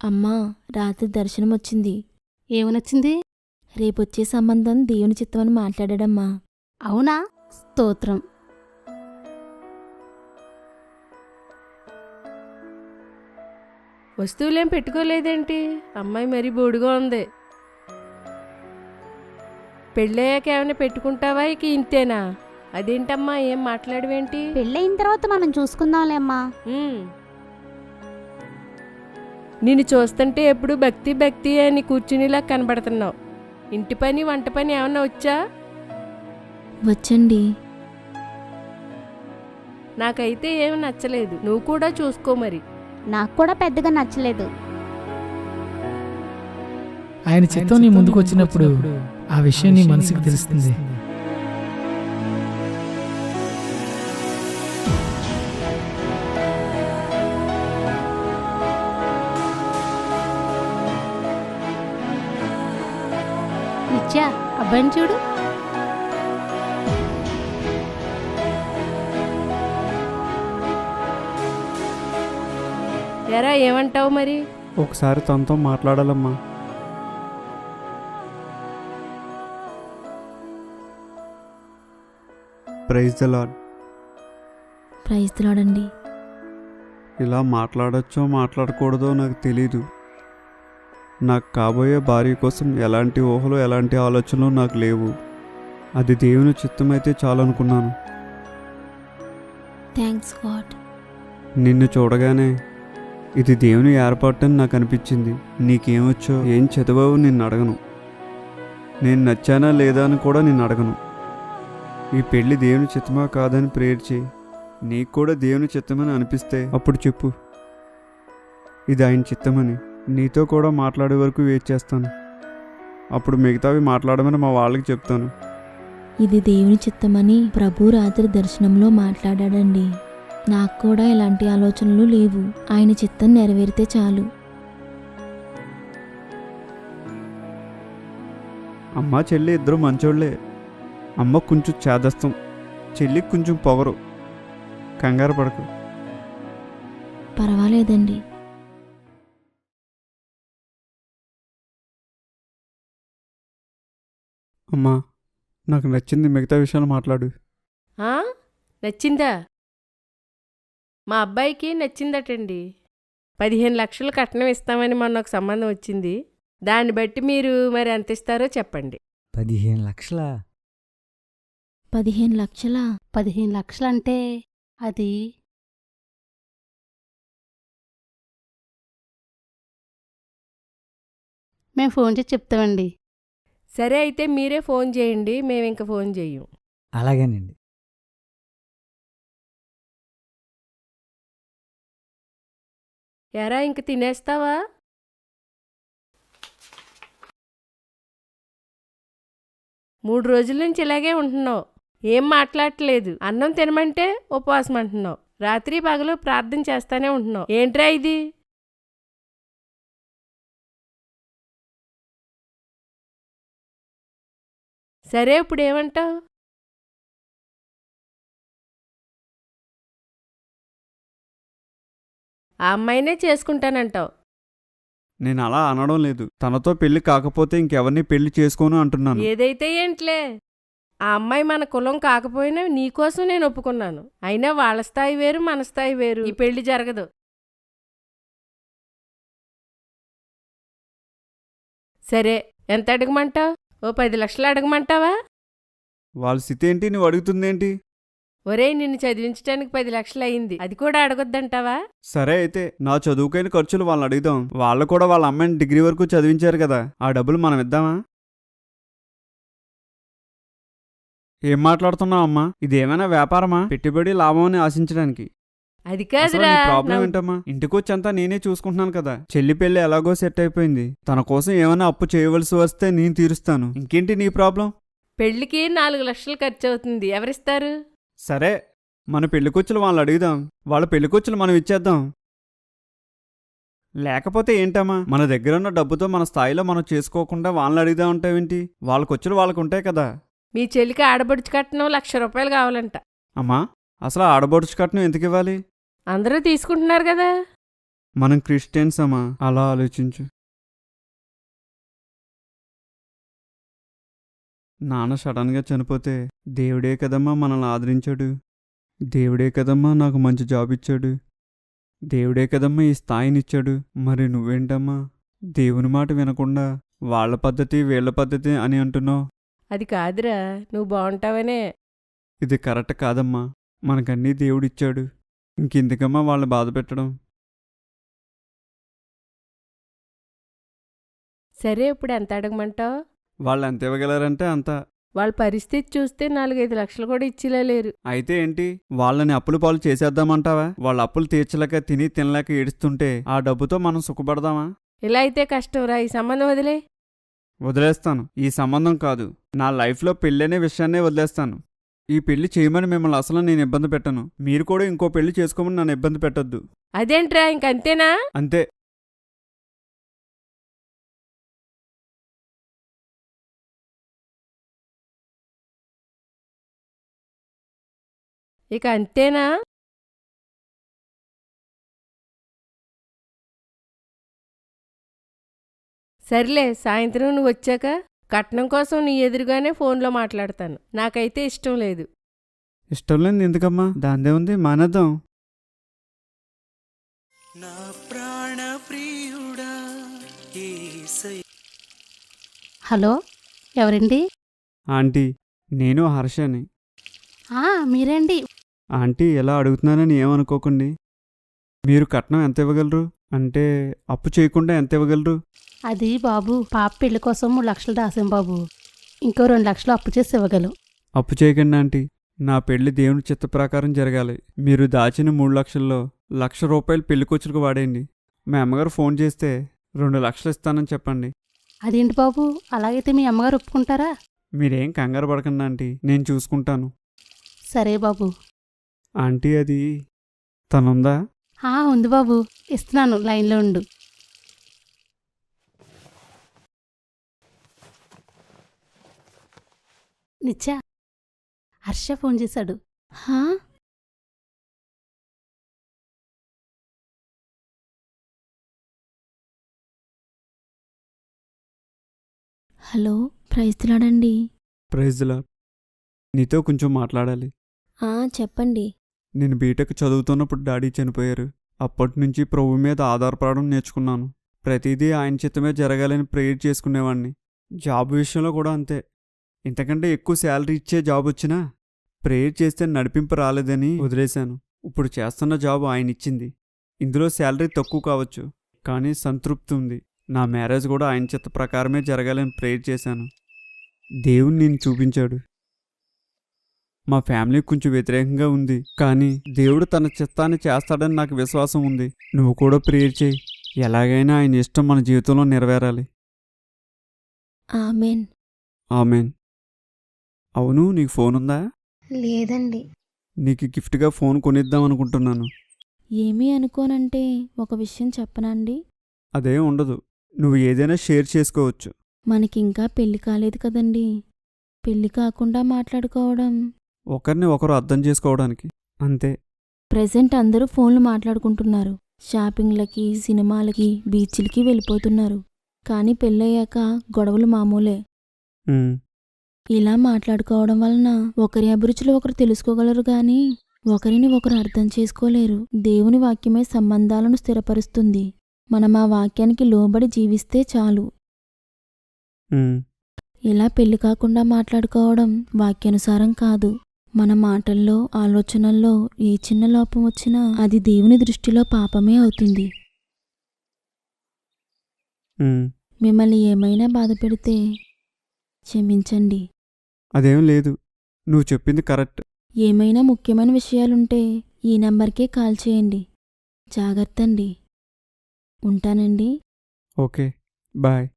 అమ్మా, రాత్రి దర్శనం వచ్చింది. ఏమనొచ్చింది? రేపొచ్చే సంబంధం దేవుని చిత్తమని మాట్లాడాడమ్మా. అవునా? స్తోత్రం. వస్తువులేం పెట్టుకోలేదేంటి? అమ్మాయి మరీ బోడుగా ఉంది. పెళ్ళయ్యాక ఏమైనా పెట్టుకుంటావా? ఇక ఇంతేనా? అదేంటమ్మా, ఏం మాట్లాడవేంటి? పెళ్ళయిన తర్వాత మనం చూసుకుందాంలే అమ్మా. నిన్ను చూస్తుంటే ఎప్పుడు భక్తి భక్తి అని కూర్చునిలా కనబడుతున్నావు. ఇంటి పని వంట పని ఏమన్నా వచ్చా? వచ్చండి. నాకైతే ఏమి నచ్చలేదు, నువ్వు కూడా చూసుకో మరి. నాకు కూడా పెద్దగా నచ్చలేదు. ఆయన చిత్తం నీ ముందుకు వచ్చినప్పుడు ఆ విషయం నీ మనసుకు తెలుస్తుంది. నిత్యా, అబ్బాయిని చూడు. ఎరా, ఏమంటావు మరి? ఒకసారి తనతో మాట్లాడాలమ్మా. Praise the lord. Praise the lord అండి. ఇలా మాట్లాడచ్చో మాట్లాడకూడదో నాకు తెలీదు. నాకు కాబోయే భార్య కోసం ఎలాంటి ఊహలు ఎలాంటి ఆలోచనలు నాకు లేవు. అది దేవుని చిత్తమైతే చాలనుకున్నాను. Thanks God. నిన్ను చూడగానే ఇది దేవుని ఏర్పాటని నాకు అనిపించింది. నీకేమొచ్చో, ఏం చదివావు నిన్ను అడగను. నేను నచ్చానా లేదా అని కూడా నిన్ను అడగను. ఈ పెళ్ళి దేవుని చిత్తమా కాదని ప్రేయర్ చేయి. నీకు కూడా దేవుని చిత్తమని అనిపిస్తే అప్పుడు చెప్పు ఇది ఆయన చిత్తమని. నీతో కూడా మాట్లాడే వరకు వెయిట్ చేస్తాను. అప్పుడు మిగతావి మాట్లాడమని మా వాళ్ళకి చెప్తాను. ఇది దేవుని చిత్తమని ప్రభు రాత్రి దర్శనంలో మాట్లాడాడండి. నాకు కూడా ఎలాంటి ఆలోచనలు లేవు. ఆయన చిత్తం నెరవేరితే చాలు. అమ్మ చెల్లి ఇద్దరు మంచోళ్లే. అమ్మ కొంచెం చేదస్తం, చెల్లికి కొంచెం పొగరు. కంగారు పడకు. పర్వాలేదండి. అమ్మా, నాకు నచ్చింది. మిగతా విషయాలు మాట్లాడు. నచ్చిందా? మా అబ్బాయికి నచ్చిందటండి. 15 లక్షలు కట్నం ఇస్తామని మొన్న ఒక సంబంధం వచ్చింది. దాన్ని బట్టి మీరు మరి ఎంత ఇస్తారో చెప్పండి. 15 లక్షలా? 15 లక్షలా? 15 లక్షలంటే అది మేము ఫోన్ చేసి చెప్తామండి. సరే, అయితే మీరే ఫోన్ చేయండి, మేము ఇంక ఫోన్ చెయ్యం. అలాగేనండి. ఎరా, ఇంక తినేస్తావా? మూడు రోజుల నుంచి ఇలాగే ఉంటున్నావు, ఏం మాట్లాడట్లేదు. అన్నం తినమంటే ఉపవాసం అంటున్నావు, రాత్రి పగలు ప్రార్థన చేస్తానే ఉంటున్నావు. ఏంట్రా ఇది? సరే, ఇప్పుడు ఏమంటావు? ఆ అమ్మాయినే చేసుకుంటానంటావు. నేను అలా అనడం లేదు. తనతో పెళ్లి కాకపోతే ఇంకెవరిని పెళ్లి చేసుకోను అంటున్నాను. ఏదైతే ఏంట్లే, ఆ అమ్మాయి మన కులం కాకపోయినా నీకోసం నేను ఒప్పుకున్నాను. అయినా వాళ్ళ స్థాయి వేరు, మన స్థాయి వేరు. ఈ పెళ్లి జరగదు. సరే, ఎంత అడగమంటావు? ఓ 10 లక్షలు అడగమంటావా? వాళ్ళ స్థితి ఏంటి, నువ్వు అడుగుతుందేంటి? ఒరేయ్, నిన్ను చదివించడానికి 10 లక్షలు అయింది, అది కూడా అడగొద్దంటావా? సరే అయితే నా చదువుకైన ఖర్చులు వాళ్ళని అడుగుదాం. వాళ్ళు కూడా వాళ్ళ అమ్మాయిని డిగ్రీ వరకు చదివించారు కదా, ఆ డబ్బులు మనం ఇద్దామా? ఏం మాట్లాడుతున్నావు అమ్మా? ఇదేమైనా వ్యాపారమా? పెట్టుబడి లాభం అని ఆశించడానికి. అది అసలు కాదురా. నీ ప్రాబ్లం ఏంటమ్మా? ఇంటికొచ్చంతా నేనే చూసుకుంటున్నాను కదా. చెల్లి పెళ్లి ఎలాగో సెట్ అయిపోయింది. తన కోసం ఏమైనా అప్పు చేయవలసి వస్తే నేను తీరుస్తాను. ఇంకేంటి నీ ప్రాబ్లం? పెళ్లికి 4 లక్షలు ఖర్చు అవుతుంది, ఎవరిస్తారు? సరే, మన పెళ్లికొచ్చులు వాళ్ళు అడుగుదాం. వాళ్ళ పెళ్లికొచ్చులు మనం ఇచ్చేద్దాం. లేకపోతే ఏంటమ్మా, మన దగ్గర ఉన్న డబ్బుతో మన స్థాయిలో మనం చేసుకోకుండా వాళ్ళని అడుగుదాం అంటావేంటి? వాళ్ళకొచ్చులు వాళ్ళకు ఉంటాయి కదా. మీ చెల్లికి ఆడబడుచు కట్నం 1,00,000 రూపాయలు కావాలంట. అమ్మా, అసలు ఆడబడుచు కట్నం ఎందుకు ఇవ్వాలి? అందరూ తీసుకుంటున్నారు కదా. మనం క్రిస్టియన్స్ అమ్మా, అలా ఆలోచించు. నాన్న సడన్గా చనిపోతే దేవుడే కదమ్మా మనల్ని ఆదరించాడు. దేవుడే కదమ్మా నాకు మంచి జాబ్ ఇచ్చాడు. దేవుడే కదమ్మా ఈ స్థాయినిచ్చాడు. మరి నువ్వేంటమ్మా దేవుని మాట వినకుండా వాళ్ళ పద్ధతి వీళ్ళ పద్ధతి అని అంటున్నావు? అది కాదురా, నువ్వు బాగుంటావనే. ఇది కరెక్ట్ కాదమ్మా. మనకన్నీ దేవుడిచ్చాడు. ఇంకెందుకమ్మా వాళ్ళని బాధ పెట్టడం? సరే, ఇప్పుడు ఎంత అడగమంటావు? వాళ్ళు ఎంత ఇవ్వగలరంటే అంత. వాళ్ళ పరిస్థితి చూస్తే 4-5 లక్షలు కూడా ఇచ్చిలా లేరు. అయితే ఏంటి, వాళ్ళని అప్పుల పాలు చేసేద్దామంటావా? వాళ్ళ అప్పులు తీర్చలేక తిని తినలేక ఏడుస్తుంటే ఆ డబ్బుతో మనం సుఖపడదామా? ఇలా అయితే కష్టం రా, ఈ సంబంధం వదిలే. వదిలేస్తాను. ఈ సంబంధం కాదు, నా లైఫ్లో పెళ్ళనే విషయాన్నే వదిలేస్తాను. ఈ పెళ్లి చేయమని మిమ్మల్ని అసలు నేను ఇబ్బంది పెట్టను. మీరు కూడా ఇంకో పెళ్లి చేసుకోమని నన్ను ఇబ్బంది పెట్టొద్దు. అదేంట్రా, ఇంకంతేనా? అంతే. ఇక అంతేనా? సర్లే, సాయంత్రం నువ్వు వచ్చాక కట్నం కోసం నీ ఎదురుగానే ఫోన్లో మాట్లాడతాను. నాకైతే ఇష్టం లేదు. ఇష్టం లేదు ఎందుకమ్మా? దాందే ఉంది, మానేద్దాం. హలో, ఎవరండి? ఆంటీ, నేను హర్షని. మీరేండి? ఆంటీ, ఎలా అడుగుతున్నానని ఏమనుకోకండి. మీరు కట్నం ఎంత ఇవ్వగలరు? అంటే అప్పు చేయకుండా ఎంత ఇవ్వగలరు? అది బాబు, పాప పెళ్లి కోసం 3 లక్షలు దాసాం బాబు. ఇంకో 2 లక్షలు అప్పు చేసి ఇవ్వగలం. అప్పు చేయకండి ఆంటీ. నా పెళ్లి దేవుని చిత్త ప్రకారం జరగాలి. మీరు దాచిన 3 లక్షల్లో 1,00,000 రూపాయలు పెళ్లికొచ్చులకు వాడేయండి. మా అమ్మగారు ఫోన్ చేస్తే 2 లక్షలు ఇస్తానని చెప్పండి. అదేంటి బాబు, అలాగైతే మీ అమ్మగారు ఒప్పుకుంటారా? మీరేం కంగారు పడకండి ఆంటీ, నేను చూసుకుంటాను. సరే బాబు. ఆంటీ, అది తనుందా? ఉంది బాబు, ఇస్తున్నాను, లైన్లో ఉండు. నిత్యా, హర్ష ఫోన్ చేశాడు. హలో, ప్రైజ్లాడండి. ప్రైజ్లా. నీతో కొంచెం మాట్లాడాలి. చెప్పండి. నేను బీటెక్ చదువుతున్నప్పుడు డాడీ చనిపోయారు. అప్పటి నుంచి ప్రభు మీద ఆధారపడడం నేర్చుకున్నాను. ప్రతిదీ ఆయన చిత్తమే జరగాలని ప్రేయర్ చేసుకునేవాడిని. జాబ్ విషయంలో కూడా అంతే. ఇంతకంటే ఎక్కువ శాలరీ ఇచ్చే జాబ్ వచ్చినా ప్రేయర్ చేస్తే నడిపింపు రాలేదని వదిలేశాను. ఇప్పుడు చేస్తున్న జాబ్ ఆయన ఇచ్చింది. ఇందులో శాలరీ తక్కువ కావచ్చు, కానీ సంతృప్తి ఉంది. నా మ్యారేజ్ కూడా ఆయన చిత్త ప్రకారమే జరగాలని ప్రేయర్ చేశాను. దేవుని నేను చూపించాడు. మా ఫ్యామిలీ కొంచెం వ్యతిరేకంగా ఉంది, కానీ దేవుడు తన చిత్తాన్ని చేస్తాడని నాకు విశ్వాసం ఉంది. నువ్వు కూడా ప్రేయర్ చేయి. ఎలాగైనా ఆయన ఇష్టం మన జీవితంలో నెరవేరాలి. ఆమేన్. ఆమేన్. అవును, నీకు ఫోన్ ఉందా? లేదండి. నీకు గిఫ్ట్గా ఫోన్ కొనిద్దాం అనుకుంటున్నాను. ఏమీ అనుకోనంటే ఒక విషయం చెప్పనండి. అదేం ఉండదు, నువ్వు ఏదైనా షేర్ చేసుకోవచ్చు. మనకింకా పెళ్లి కాలేదు కదండి. పెళ్లి కాకుండా మాట్లాడుకోవడం. ఒకరిని ఒకరు అర్థం చేసుకోవడానికి అంతే. ప్రెజెంట్ అందరూ ఫోన్లు మాట్లాడుకుంటున్నారు. షాపింగ్లకి, సినిమాలకి, బీచ్లకి వెళ్ళిపోతున్నారు. కానీ పెళ్ళయ్యాక గొడవలు మామూలే. ఇలా మాట్లాడుకోవడం వలన ఒకరి అభిరుచులు ఒకరు తెలుసుకోగలరు గాని ఒకరిని ఒకరు అర్థం చేసుకోలేరు. దేవుని వాక్యమే సంబంధాలను స్థిరపరుస్తుంది. మనం ఆ వాక్యానికి లోబడి జీవిస్తే చాలు. ఇలా పెళ్లి కాకుండా మాట్లాడుకోవడం వాక్యానుసారం కాదు. మన మాటల్లో, ఆలోచనల్లో ఏ చిన్న లోపం వచ్చినా అది దేవుని దృష్టిలో పాపమే అవుతుంది. మిమ్మల్ని ఏమైనా బాధ పెడితే క్షమించండి. అదేం లేదు, నువ్వు చెప్పింది కరెక్ట్. ఏమైనా ముఖ్యమైన విషయాలుంటే ఈ నంబర్కే కాల్ చేయండి. జాగ్రత్త అండి. ఉంటానండి. Okay, bye.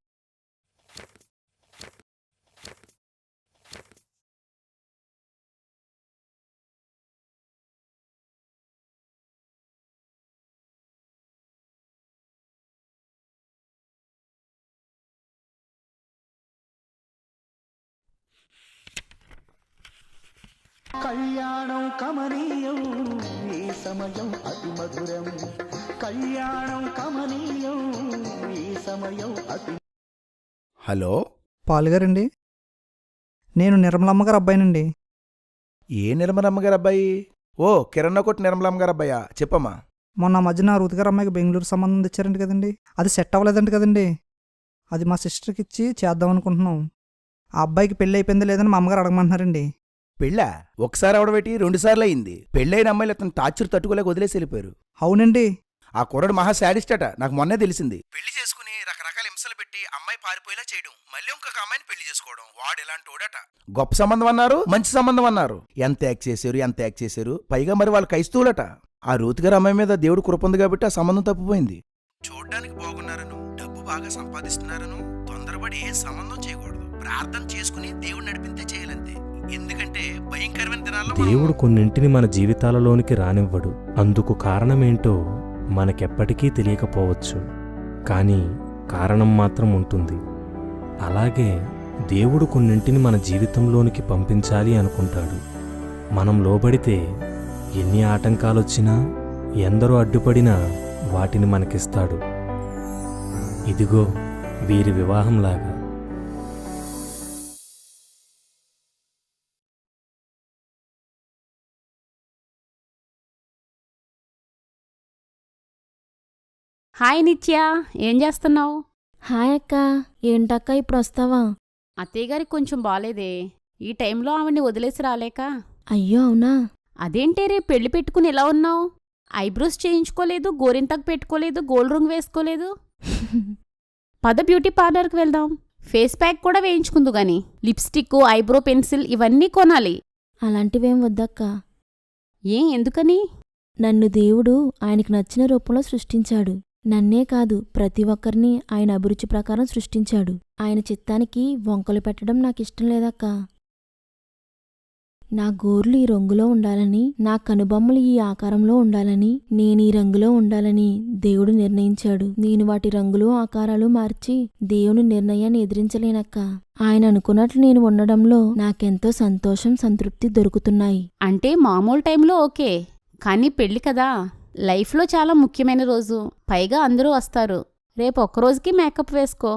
కళ్యాణం కమనీయం ఈ సమయం అతి మధురం. కళ్యాణం కమనీయం ఈ సమయం అతి. హలో, పాలుగారండి? నేను నిర్మలమ్మ గారు అబ్బాయినండి. ఏ నిర్మలమ్మ గారు అబ్బాయి? ఓ, కిరణ్ కొట్టి నిర్మలమ్మ గారు అబ్బాయా? చెప్పమ్మా. మొన్న మధ్యన రుతు గారు అమ్మాయికి బెంగళూరు సంబంధం తెచ్చారంట కదండి, అది సెట్ అవ్వలేదంట కదండి. అది మా సిస్టర్కి ఇచ్చి చేద్దాం అనుకుంటున్నాం. ఆ అబ్బాయికి పెళ్ళి అయిపోయిందా లేదని మా అమ్మగారు అడగమంటున్నారండి. పెళ్ళా? ఒకసారి అవడబెట్టి 2 సార్లు అయింది. పెళ్ళైన అమ్మాయిలు అతను టార్చర్ తట్టుకోలేక వదిలేసి వెళ్ళిపోయారు. అవునండి. ఆ కుర్రడు మహా శాడిస్ట్ అట, నాకు మొన్నే తెలిసింది. పెళ్లి చేసుకుని రకరకాల హింసలు పెట్టి అమ్మాయి పారిపోయేలా చేయడం, మళ్ళీ ఇంకొక అమ్మాయిని పెళ్లి చేసుకోవడం. వాడు ఎలాంటి వాడట. గొప్ప సంబంధం అన్నారు, మంచి సంబంధం అన్నారు. ఎంత యాక్ట్ చేశారు. పైగా మరి వాళ్ళు క్రైస్తవులట. ఆ రూతు గారి అమ్మాయి మీద దేవుడు కృపంది కాబట్టి ఆ సంబంధం తప్పిపోయింది. చూడ్డానికి బాగున్నారను, డబ్బు బాగా సంపాదిస్తున్నారను తొందరపడి ఏ సంబంధం చేయకూడదు. ప్రార్థన చేసుకుని దేవుడు నడిపితే చేయాలంతే. ఎందుకంటే భయంకరమైన దినాల్లో దేవుడు కొన్నింటిని మన జీవితాలలోనికి రానివ్వడు. అందుకు కారణమేంటో మనకెప్పటికీ తెలియకపోవచ్చు, కానీ కారణం మాత్రం ఉంటుంది. అలాగే దేవుడు కొన్నింటిని మన జీవితంలోనికి పంపించాలి అనుకుంటాడు. మనం లోబడితే ఎన్ని ఆటంకాలొచ్చినా, ఎందరో అడ్డుపడినా వాటిని మనకిస్తాడు. ఇదిగో వీరి వివాహంలాగా. హాయ్ నిత్య, ఏం చేస్తున్నావు? హాయ్ అక్క. ఏంటక్క ఇప్పుడు వస్తావా? అత్తయ్య గారికి కొంచెం బాలేదే, ఈ టైంలో ఆవిడ్ని వదిలేసి రాలేక. అయ్యో అవునా? అదేంటే రే పెళ్లి పెట్టుకుని ఎలా ఉన్నావు? ఐబ్రోస్ చేయించుకోలేదు, గోరింతకు పెట్టుకోలేదు, గోల్డ్ రింగ్ వేసుకోలేదు. పద బ్యూటీ పార్లర్కి వెళ్దాం. ఫేస్ ప్యాక్ కూడా వేయించుకుందు గాని లిప్స్టిక్, ఐబ్రో పెన్సిల్ ఇవన్నీ కొనాలి. అలాంటివేం వద్దక్క. ఎందుకని? నన్ను దేవుడు ఆయనకు నచ్చిన రూపంలో సృష్టించాడు. నన్నే కాదు, ప్రతి ఒక్కరిని ఆయన అభిరుచి ప్రకారం సృష్టించాడు. ఆయన చిత్తానికి వంకలు పెట్టడం నాకిష్టం లేదక్కా. నా గోర్లు ఈ రంగులో ఉండాలని, నా కనుబొమ్మలు ఈ ఆకారంలో ఉండాలని, నేనీ రంగులో ఉండాలని దేవుడు నిర్ణయించాడు. నేను వాటి రంగులు, ఆకారాలు మార్చి దేవుని నిర్ణయాన్ని ఎదిరించలేనక్క. ఆయన అనుకున్నట్లు నేను ఉండడంలో నాకెంతో సంతోషం, సంతృప్తి దొరుకుతున్నాయి. అంటే మామూలు టైంలో ఓకే, కానీ పెళ్లి కదా, లైఫ్లో చాలా ముఖ్యమైన రోజు. పైగా అందరూ వస్తారు. రేపు ఒక్కరోజుకి మేకప్ వేసుకో.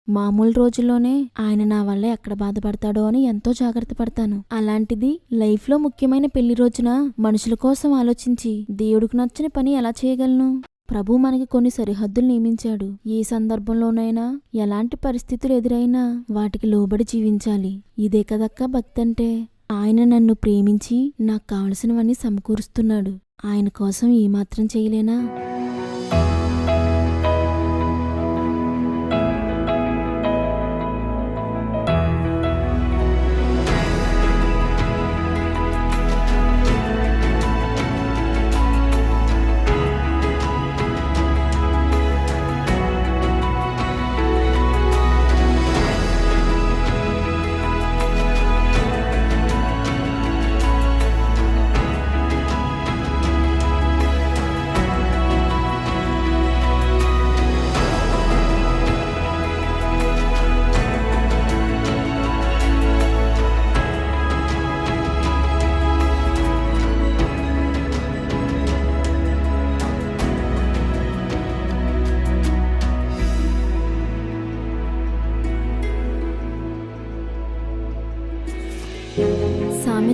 మామూలు రోజుల్లోనే ఆయన నా వల్ల ఎక్కడ బాధపడతాడో అని ఎంతో జాగ్రత్త పడతాను. అలాంటిది లైఫ్లో ముఖ్యమైన పెళ్లి రోజున మనుషుల కోసం ఆలోచించి దేవుడికి నచ్చిన పని ఎలా చేయగలను? ప్రభు మనకి కొన్ని సరిహద్దులు నియమించాడు. ఏ సందర్భంలోనైనా, ఎలాంటి పరిస్థితులు ఎదురైనా వాటికి లోబడి జీవించాలి. ఇదే కదక్క భక్తి అంటే. ఆయన నన్ను ప్రేమించి నాకు కావలసినవన్నీ సమకూరుస్తున్నాడు. ఆయన కోసం ఏమాత్రం చేయలేనా?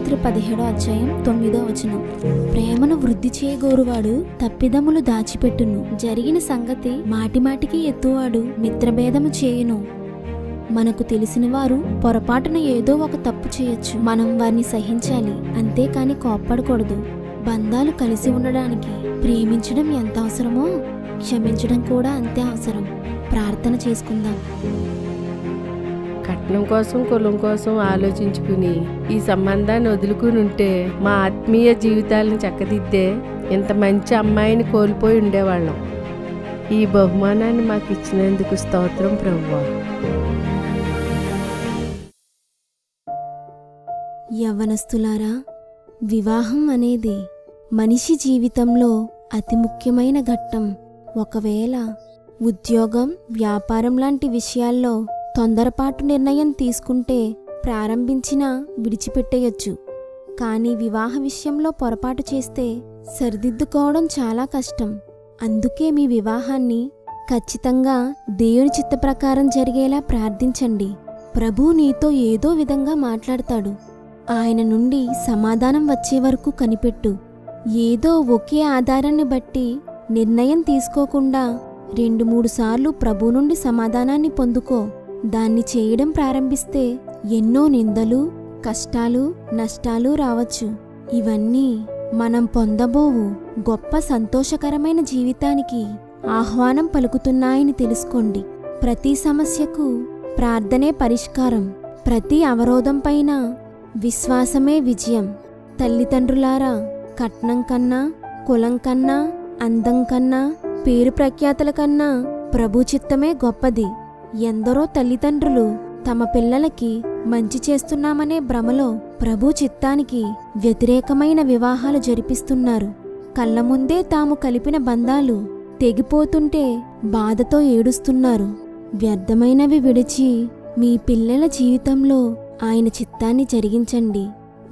సామెతలు 17వ అధ్యాయం 9వ వచనం. ప్రేమను వృద్ధి చేయగోరువాడు తప్పిదములు దాచిపెట్టును, జరిగిన సంగతి మాటిమాటికి ఎత్తువాడు మిత్రభేదము చేయును. మనకు తెలిసిన వారు పొరపాటున ఏదో ఒక తప్పు చేయొచ్చు, మనం వారిని సహించాలి, అంతేకాని కోప్పడకూడదు. బంధాలు కలిసి ఉండడానికి ప్రేమించడం ఎంత అవసరమో క్షమించడం కూడా అంతే అవసరం. ప్రార్థన చేసుకుందాం. కట్నం కోసం కులం కోసం ఆలోచించుకుని ఈ సంబంధాన్ని వదులుకుని ఉంటే మా ఆత్మీయ జీవితాలను చక్కదిద్దే ఇంత మంచి అమ్మాయిని కోల్పోయి ఉండేవాళ్ళం. ఈ బహుమానాన్ని మాకు ఇచ్చినందుకు స్తోత్రం ప్రభువా. యవ్వనస్తులారా, వివాహం అనేది మనిషి జీవితంలో అతి ముఖ్యమైన ఘట్టం. ఒకవేళ ఉద్యోగం, వ్యాపారం లాంటి విషయాల్లో తొందరపాటు నిర్ణయం తీసుకుంటే ప్రారంభించినా విడిచిపెట్టేయొచ్చు. కానీ వివాహ విషయంలో పొరపాటు చేస్తే సరిదిద్దుకోవడం చాలా కష్టం. అందుకే మీ వివాహాన్ని ఖచ్చితంగా దేవుని చిత్త ప్రకారం జరిగేలా ప్రార్థించండి. ప్రభు నీతో ఏదో విధంగా మాట్లాడతాడు. ఆయన నుండి సమాధానం వచ్చే వరకు కనిపెట్టు. ఏదో ఒకే ఆధారాన్ని బట్టి నిర్ణయం తీసుకోకుండా 2-3 సార్లు ప్రభు నుండి సమాధానాన్ని పొందుకో. దాన్ని చేయడం ప్రారంభిస్తే ఎన్నో నిందలు, కష్టాలు, నష్టాలు రావచ్చు. ఇవన్నీ మనం పొందబోవు గొప్ప సంతోషకరమైన జీవితానికి ఆహ్వానం పలుకుతున్నాయని తెలుసుకోండి. ప్రతి సమస్యకు ప్రార్థనే పరిష్కారం. ప్రతి అవరోధం పైన విశ్వాసమే విజయం. తల్లిదండ్రులారా, కట్నం కన్నా, కులం కన్నా, అందం కన్నా, పేరు ప్రఖ్యాతుల కన్నా ప్రభు చిత్తమే గొప్పది. ఎందరో తల్లిదండ్రులు తమ పిల్లలకి మంచి చేస్తున్నామనే భ్రమలో ప్రభు చిత్తానికి వ్యతిరేకమైన వివాహాలు జరిపిస్తున్నారు. కళ్ళ ముందే తాము కలిపిన బంధాలు తెగిపోతుంటే బాధతో ఏడుస్తున్నారు. వ్యర్థమైనవి విడిచి మీ పిల్లల జీవితంలో ఆయన చిత్తాన్ని జరిగించండి.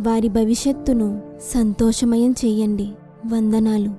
వారి భవిష్యత్తును సంతోషమయం చెయ్యండి. వందనాలు.